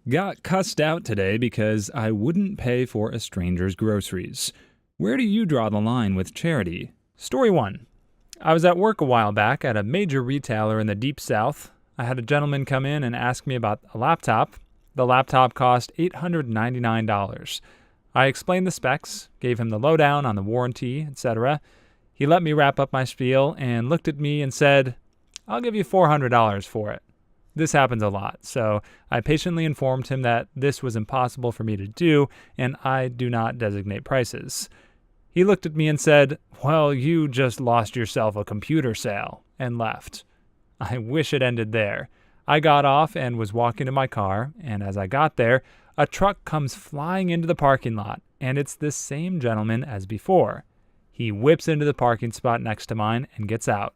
Got cussed out today because I wouldn't pay for a stranger's groceries. Where do you draw the line with charity? Story 1. I was at work a while back at a major retailer in the Deep South. I had a gentleman come in and ask me about a laptop. The laptop cost $899. I explained the specs, gave him the lowdown on the warranty, etc. He let me wrap up my spiel and looked at me and said, "I'll give you $400 for it." This happens a lot, so I patiently informed him that this was impossible for me to do, and I do not designate prices. He looked at me and said, "Well, you just lost yourself a computer sale," and left. I wish it ended there. I got off and was walking to my car, and as I got there, a truck comes flying into the parking lot, and it's the same gentleman as before. He whips into the parking spot next to mine and gets out.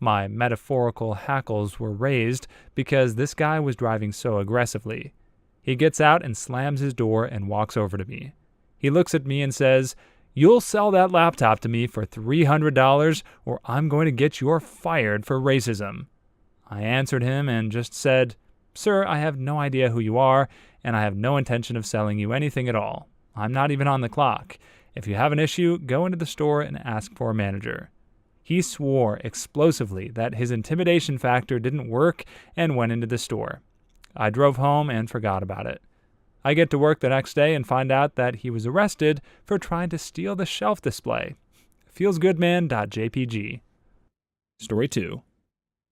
My metaphorical hackles were raised because this guy was driving so aggressively. He gets out and slams his door and walks over to me. He looks at me and says, "You'll sell that laptop to me for $300 or I'm going to get you fired for racism." I answered him and just said, "Sir, I have no idea who you are, and I have no intention of selling you anything at all. I'm not even on the clock. If you have an issue, go into the store and ask for a manager." He swore explosively that his intimidation factor didn't work and went into the store. I drove home and forgot about it. I get to work the next day and find out that he was arrested for trying to steal the shelf display. Feelsgoodman.jpg. Story 2.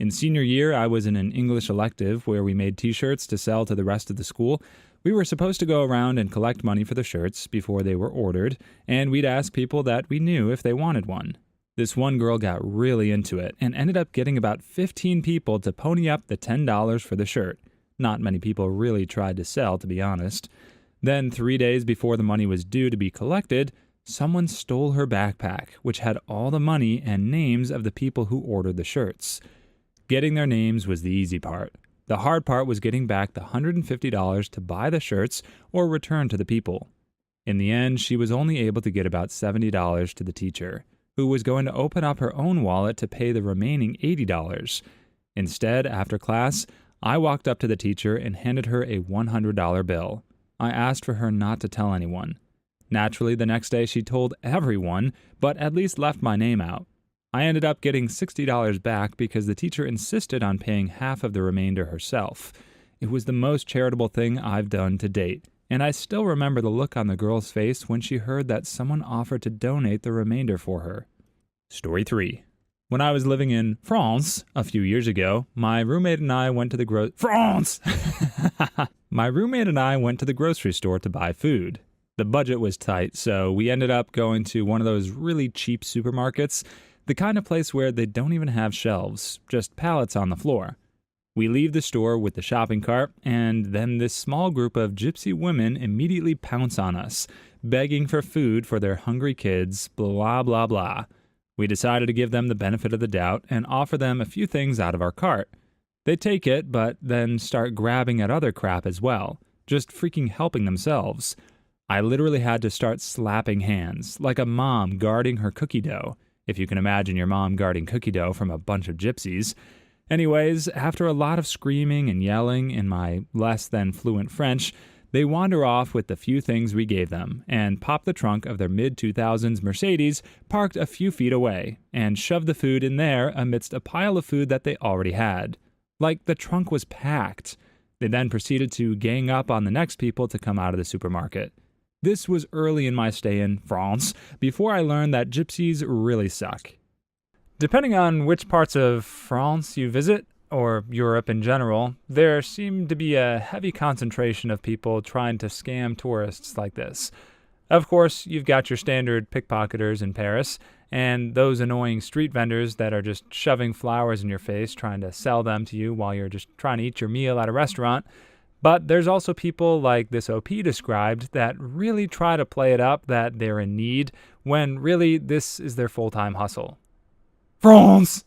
In senior year, I was in an English elective where we made t-shirts to sell to the rest of the school. We were supposed to go around and collect money for the shirts before they were ordered, and we'd ask people that we knew if they wanted one. This one girl got really into it and ended up getting about 15 people to pony up the $10 for the shirt. Not many people really tried to sell, to be honest. Then 3 days before the money was due to be collected, someone stole her backpack, which had all the money and names of the people who ordered the shirts. Getting their names was the easy part. The hard part was getting back the $150 to buy the shirts or return to the people. In the end, she was only able to get about $70 to the teacher, who was going to open up her own wallet to pay the remaining $80. Instead, after class, I walked up to the teacher and handed her a $100 bill. I asked for her not to tell anyone. Naturally, the next day she told everyone, but at least left my name out. I ended up getting $60 back because the teacher insisted on paying half of the remainder herself. It was the most charitable thing I've done to date, and I still remember the look on the girl's face when she heard that someone offered to donate the remainder for her. Story 3. When I was living in France a few years ago, my roommate and I went to the grocery store to buy food. The budget was tight, so we ended up going to one of those really cheap supermarkets, the kind of place where they don't even have shelves, just pallets on the floor. We leave the store with the shopping cart, and then this small group of gypsy women immediately pounce on us, begging for food for their hungry kids, blah, blah, blah. We decided to give them the benefit of the doubt and offer them a few things out of our cart. They take it, but then start grabbing at other crap as well, just freaking helping themselves. I literally had to start slapping hands, like a mom guarding her cookie dough, if you can imagine your mom guarding cookie dough from a bunch of gypsies. Anyways, after a lot of screaming and yelling in my less than fluent French, they wander off with the few things we gave them and pop the trunk of their mid-2000s Mercedes parked a few feet away and shove the food in there amidst a pile of food that they already had. Like the trunk was packed. They then proceeded to gang up on the next people to come out of the supermarket. This was early in my stay in France, before I learned that gypsies really suck. Depending on which parts of France you visit, or Europe in general, there seemed to be a heavy concentration of people trying to scam tourists like this. Of course, you've got your standard pickpocketers in Paris, and those annoying street vendors that are just shoving flowers in your face trying to sell them to you while you're just trying to eat your meal at a restaurant. But there's also people like this OP described that really try to play it up that they're in need, when really this is their full-time hustle. France!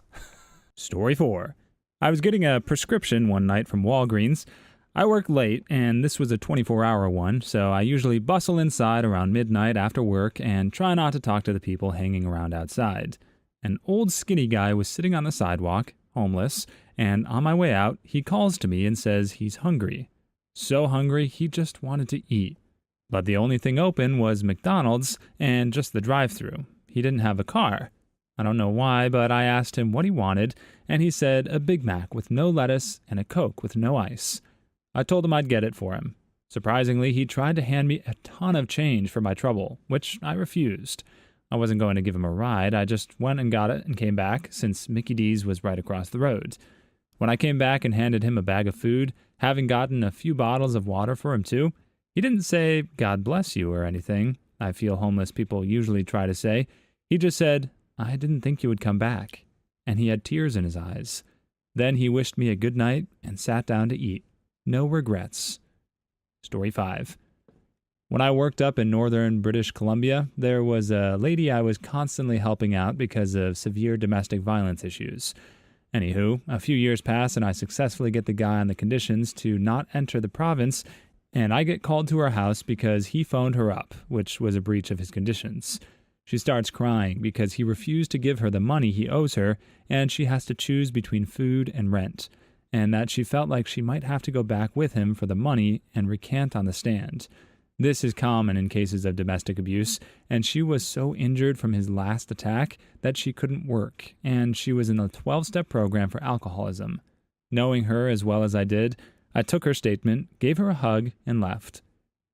Story 4. I was getting a prescription one night from Walgreens. I work late, and this was a 24-hour one, so I usually bustle inside around midnight after work and try not to talk to the people hanging around outside. An old skinny guy was sitting on the sidewalk, homeless, and on my way out, he calls to me and says he's hungry. So hungry he just wanted to eat. But the only thing open was McDonald's and just the drive-thru. He didn't have a car. I don't know why, but I asked him what he wanted, and he said a Big Mac with no lettuce and a Coke with no ice. I told him I'd get it for him. Surprisingly, he tried to hand me a ton of change for my trouble, which I refused. I wasn't going to give him a ride, I just went and got it and came back, since Mickey D's was right across the road. When I came back and handed him a bag of food, having gotten a few bottles of water for him too, he didn't say, "God bless you," or anything, I feel homeless people usually try to say. He just said, "I didn't think you would come back." And he had tears in his eyes. Then he wished me a good night and sat down to eat. No regrets. Story 5. When I worked up in northern British Columbia, there was a lady I was constantly helping out because of severe domestic violence issues. Anywho, a few years pass and I successfully get the guy on the conditions to not enter the province, and I get called to her house because he phoned her up, which was a breach of his conditions. She starts crying because he refused to give her the money he owes her, and she has to choose between food and rent, and that she felt like she might have to go back with him for the money and recant on the stand. This is common in cases of domestic abuse, and she was so injured from his last attack that she couldn't work, and she was in a 12-step program for alcoholism. Knowing her as well as I did, I took her statement, gave her a hug, and left.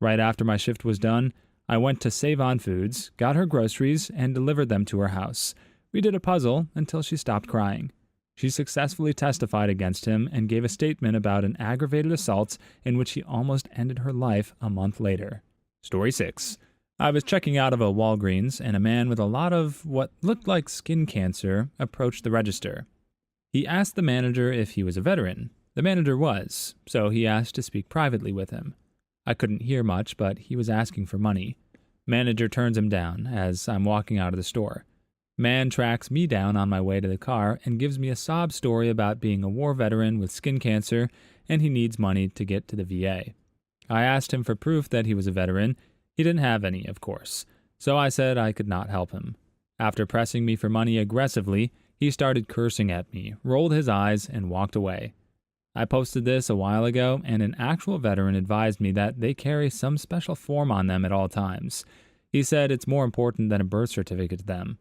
Right after my shift was done, I went to Save On Foods, got her groceries, and delivered them to her house. We did a puzzle until she stopped crying. She successfully testified against him and gave a statement about an aggravated assault in which he almost ended her life a month later. Story 6. I was checking out of a Walgreens, and a man with a lot of what looked like skin cancer approached the register. He asked the manager if he was a veteran. The manager was, so he asked to speak privately with him. I couldn't hear much, but he was asking for money. Manager turns him down as I'm walking out of the store. Man tracks me down on my way to the car and gives me a sob story about being a war veteran with skin cancer and he needs money to get to the VA. I asked him for proof that he was a veteran. He didn't have any, of course, so I said I could not help him. After pressing me for money aggressively, he started cursing at me, rolled his eyes, and walked away. I posted this a while ago, and an actual veteran advised me that they carry some special form on them at all times. He said it's more important than a birth certificate to them.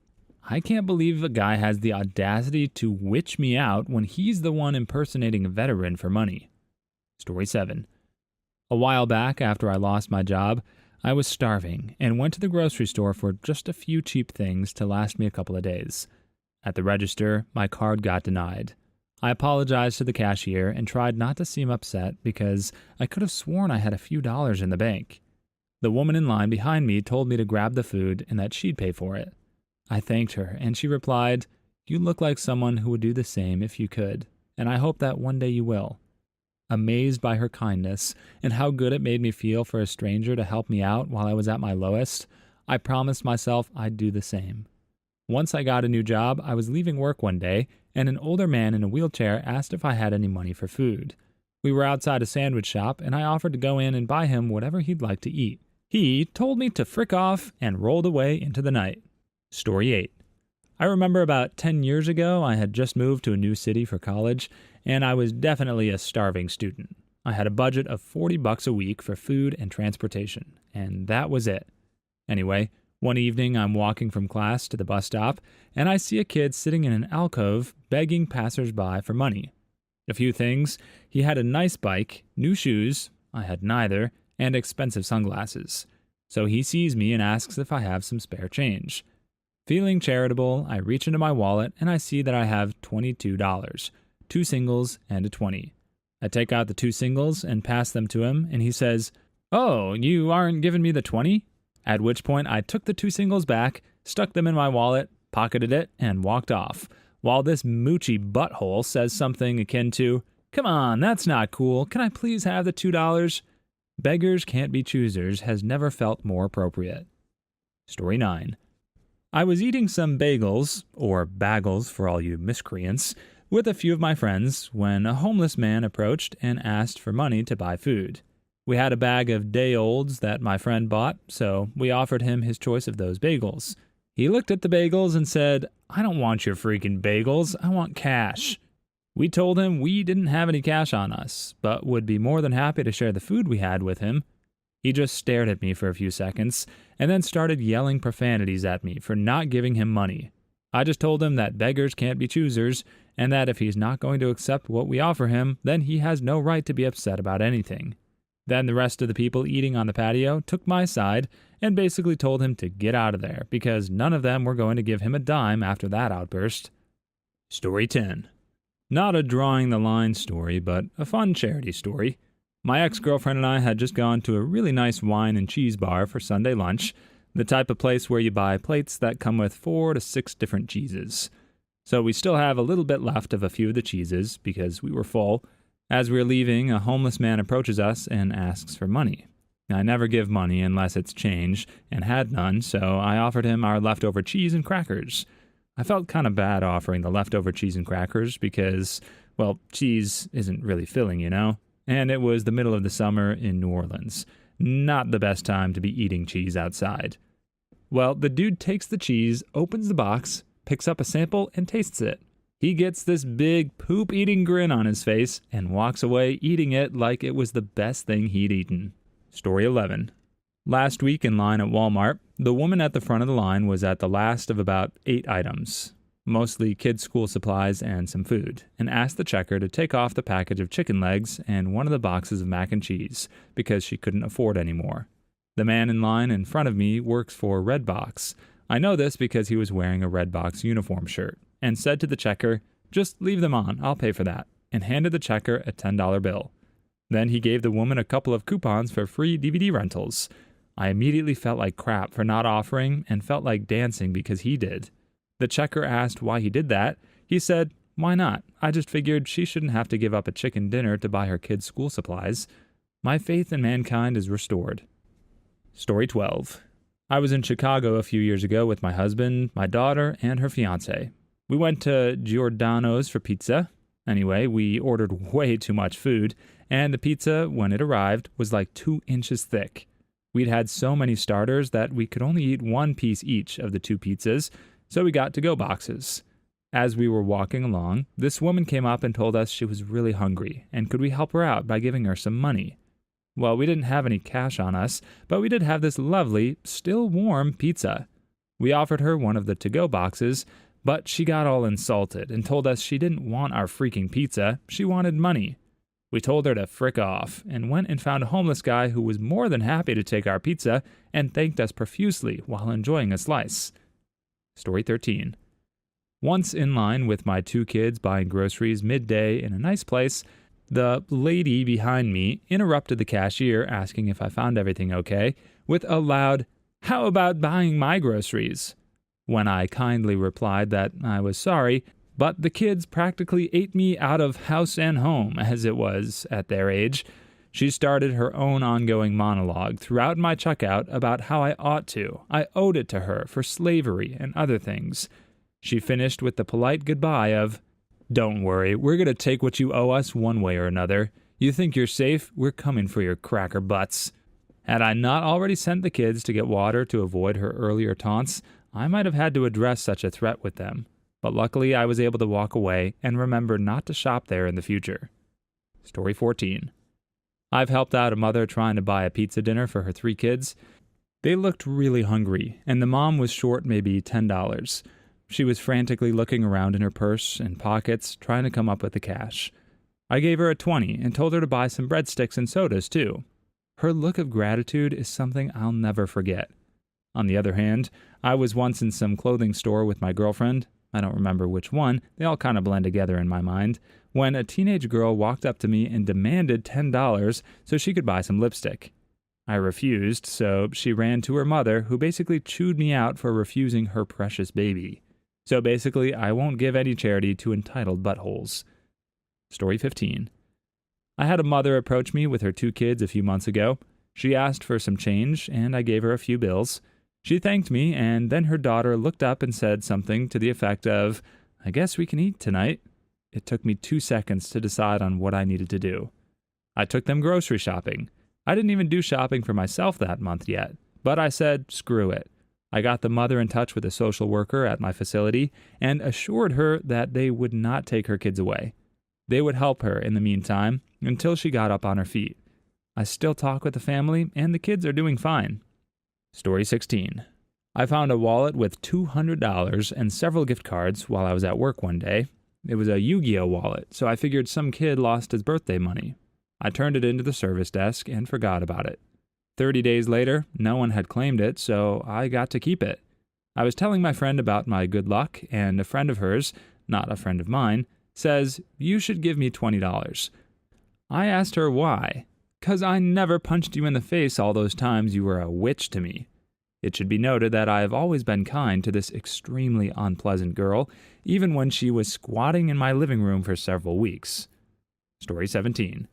I can't believe a guy has the audacity to witch me out when he's the one impersonating a veteran for money. Story 7. A while back, after I lost my job, I was starving and went to the grocery store for just a few cheap things to last me a couple of days. At the register, my card got denied. I apologized to the cashier and tried not to seem upset because I could have sworn I had a few dollars in the bank. The woman in line behind me told me to grab the food and that she'd pay for it. I thanked her, and she replied, "You look like someone who would do the same if you could, and I hope that one day you will." Amazed by her kindness and how good it made me feel for a stranger to help me out while I was at my lowest, I promised myself I'd do the same. Once I got a new job, I was leaving work one day, and an older man in a wheelchair asked if I had any money for food. We were outside a sandwich shop, and I offered to go in and buy him whatever he'd like to eat. He told me to frick off and rolled away into the night. Story 8. I remember about 10 years ago, I had just moved to a new city for college, and I was definitely a starving student. I had a budget of $40 a week for food and transportation, and that was it. Anyway, one evening I'm walking from class to the bus stop, and I see a kid sitting in an alcove begging passersby for money. A few things: he had a nice bike, new shoes, I had neither, and expensive sunglasses. So he sees me and asks if I have some spare change. Feeling charitable, I reach into my wallet and I see that I have $22, 2 singles and a 20. I take out the 2 singles and pass them to him, and he says, "Oh, you aren't giving me the 20? At which point I took the 2 singles back, stuck them in my wallet, pocketed it, and walked off, while this moochy butthole says something akin to, "Come on, that's not cool. Can I please have the $2? Beggars can't be choosers has never felt more appropriate. Story 9. I was eating some bagels, or bagels for all you miscreants, with a few of my friends when a homeless man approached and asked for money to buy food. We had a bag of day-olds that my friend bought, so we offered him his choice of those bagels. He looked at the bagels and said, "I don't want your freaking bagels, I want cash." We told him we didn't have any cash on us, but would be more than happy to share the food we had with him. He just stared at me for a few seconds, and then started yelling profanities at me for not giving him money. I just told him that beggars can't be choosers, and that if he's not going to accept what we offer him, then he has no right to be upset about anything. Then the rest of the people eating on the patio took my side and basically told him to get out of there because none of them were going to give him a dime after that outburst. Story 10. Not a drawing the line story, but a fun charity story. My ex-girlfriend and I had just gone to a really nice wine and cheese bar for Sunday lunch, the type of place where you buy plates that come with 4 to 6 different cheeses. So we still have a little bit left of a few of the cheeses because we were full. As we were leaving, a homeless man approaches us and asks for money. I never give money unless it's change, and had none, so I offered him our leftover cheese and crackers. I felt kind of bad offering the leftover cheese and crackers because, well, cheese isn't really filling, you know? And it was the middle of the summer in New Orleans. Not the best time to be eating cheese outside. Well, the dude takes the cheese, opens the box, picks up a sample, and tastes it. He gets this big poop-eating grin on his face and walks away eating it like it was the best thing he'd eaten. Story 11. Last week in line at Walmart, the woman at the front of the line was at the last of about 8 items, mostly kids' school supplies and some food, and asked the checker to take off the package of chicken legs and one of the boxes of mac and cheese because she couldn't afford any more. The man in line in front of me works for Redbox. I know this because he was wearing a Redbox uniform shirt, and said to the checker, "Just leave them on, I'll pay for that," and handed the checker a $10 bill. Then he gave the woman a couple of coupons for free DVD rentals. I immediately felt like crap for not offering and felt like dancing because he did. The checker asked why he did that. He said, "Why not? I just figured she shouldn't have to give up a chicken dinner to buy her kids' school supplies." My faith in mankind is restored. Story 12. I was in Chicago a few years ago with my husband, my daughter, and her fiancé. We went to Giordano's for pizza. Anyway, we ordered way too much food, and the pizza, when it arrived, was like 2 inches thick. We'd had so many starters that we could only eat 1 piece each of the 2 pizzas, so we got to-go boxes. As we were walking along, this woman came up and told us she was really hungry, and could we help her out by giving her some money? Well, we didn't have any cash on us, but we did have this lovely, still warm pizza. We offered her one of the to-go boxes, but she got all insulted and told us she didn't want our freaking pizza, she wanted money. We told her to frick off, and went and found a homeless guy who was more than happy to take our pizza and thanked us profusely while enjoying a slice. Story 13. Once in line with my 2 kids buying groceries midday in a nice place, the lady behind me interrupted the cashier asking if I found everything okay with a loud, "How about buying my groceries?" When I kindly replied that I was sorry, but the kids practically ate me out of house and home, as it was at their age, she started her own ongoing monologue throughout my checkout about how I owed it to her for slavery and other things. She finished with the polite goodbye of, "Don't worry, we're going to take what you owe us one way or another. You think you're safe? We're coming for your cracker butts." Had I not already sent the kids to get water to avoid her earlier taunts, I might have had to address such a threat with them. But luckily I was able to walk away and remember not to shop there in the future. Story 14. I've helped out a mother trying to buy a pizza dinner for her 3 kids. They looked really hungry, and the mom was short maybe $10. She was frantically looking around in her purse and pockets, trying to come up with the cash. I gave her a 20 and told her to buy some breadsticks and sodas, too. Her look of gratitude is something I'll never forget. On the other hand, I was once in some clothing store with my girlfriend, I don't remember which one, they all kind of blend together in my mind, when a teenage girl walked up to me and demanded $10 so she could buy some lipstick. I refused, so she ran to her mother, who basically chewed me out for refusing her precious baby. So basically, I won't give any charity to entitled buttholes. Story 15. I had a mother approach me with her 2 kids a few months ago. She asked for some change, and I gave her a few bills. She thanked me, and then her daughter looked up and said something to the effect of, "I guess we can eat tonight." It took me 2 seconds to decide on what I needed to do. I took them grocery shopping. I didn't even do shopping for myself that month yet, but I said, screw it. I got the mother in touch with a social worker at my facility and assured her that they would not take her kids away. They would help her in the meantime until she got up on her feet. I still talk with the family, and the kids are doing fine. Story 16. I found a wallet with $200 and several gift cards while I was at work one day. It was a Yu-Gi-Oh wallet, so I figured some kid lost his birthday money. I turned it into the service desk and forgot about it. 30 days later, no one had claimed it, so I got to keep it. I was telling my friend about my good luck, and a friend of hers, not a friend of mine, says, "You should give me $20. I asked her why. "'Cause I never punched you in the face all those times you were a witch to me." It should be noted that I have always been kind to this extremely unpleasant girl, even when she was squatting in my living room for several weeks. Story 17.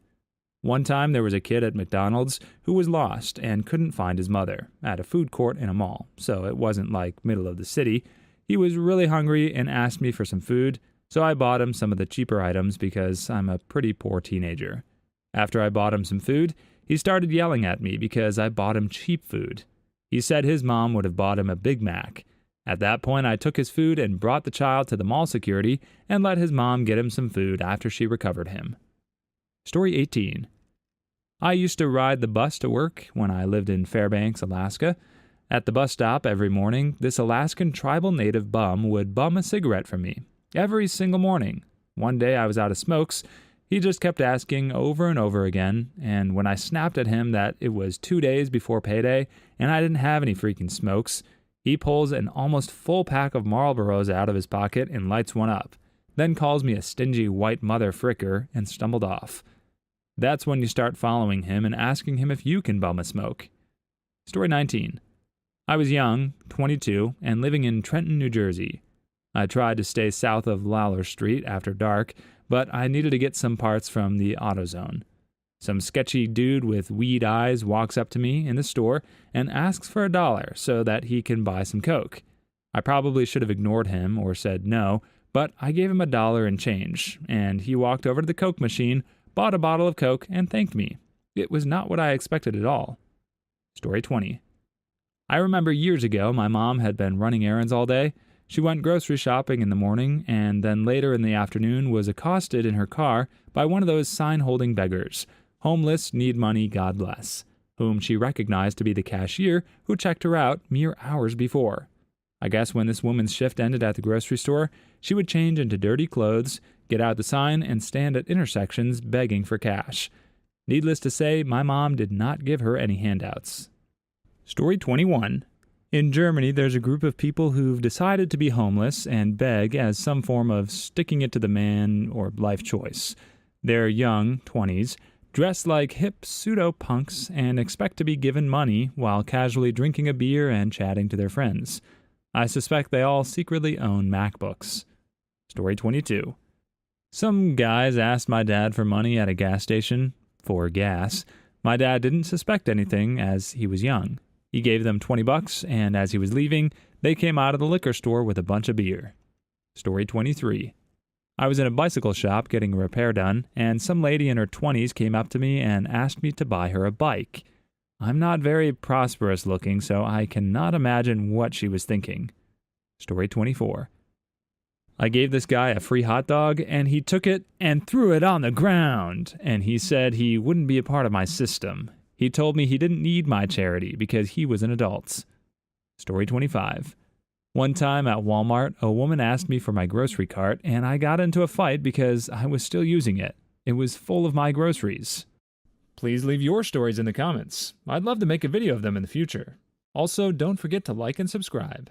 One time there was a kid at McDonald's who was lost and couldn't find his mother at a food court in a mall, so it wasn't like middle of the city. He was really hungry and asked me for some food, so I bought him some of the cheaper items because I'm a pretty poor teenager. After I bought him some food, he started yelling at me because I bought him cheap food. He said his mom would have bought him a Big Mac. At that point, I took his food and brought the child to the mall security and let his mom get him some food after she recovered him. Story 18. I used to ride the bus to work when I lived in Fairbanks, Alaska. At the bus stop every morning, this Alaskan tribal native bum would bum a cigarette from me. Every single morning. One day I was out of smokes. He just kept asking over and over again, and when I snapped at him that it was 2 days before payday and I didn't have any freaking smokes, he pulls an almost full pack of Marlboros out of his pocket and lights one up, then calls me a stingy white mother fricker and stumbled off. That's when you start following him and asking him if you can bum a smoke. Story 19. I was young, 22, and living in Trenton, New Jersey. I tried to stay south of Lawler Street after dark, but I needed to get some parts from the AutoZone. Some sketchy dude with weed eyes walks up to me in the store and asks for $1 so that he can buy some Coke. I probably should have ignored him or said no, but I gave him $1 in change, and he walked over to the Coke machine, bought a bottle of Coke, and thanked me. It was not what I expected at all. Story 20. I remember years ago my mom had been running errands all day. She went grocery shopping in the morning, and then later in the afternoon was accosted in her car by one of those sign-holding beggars, homeless, need money, God bless, whom she recognized to be the cashier who checked her out mere hours before. I guess when this woman's shift ended at the grocery store, she would change into dirty clothes, get out the sign, and stand at intersections begging for cash. Needless to say, my mom did not give her any handouts. Story 21. In Germany, there's a group of people who've decided to be homeless and beg as some form of sticking it to the man or life choice. They're young, 20s, dressed like hip pseudo-punks and expect to be given money while casually drinking a beer and chatting to their friends. I suspect they all secretly own MacBooks. Story 22. Some guys asked my dad for money at a gas station for gas. My dad didn't suspect anything as he was young. He gave them $20, and as he was leaving, they came out of the liquor store with a bunch of beer. Story 23. I was in a bicycle shop getting a repair done, and some lady in her 20s came up to me and asked me to buy her a bike. I'm not very prosperous looking, so I cannot imagine what she was thinking. Story 24. I gave this guy a free hot dog, and he took it and threw it on the ground, and he said he wouldn't be a part of my system. He told me he didn't need my charity because he was an adult. Story 25. One time at Walmart, a woman asked me for my grocery cart, and I got into a fight because I was still using it. It was full of my groceries. Please leave your stories in the comments. I'd love to make a video of them in the future. Also, don't forget to like and subscribe.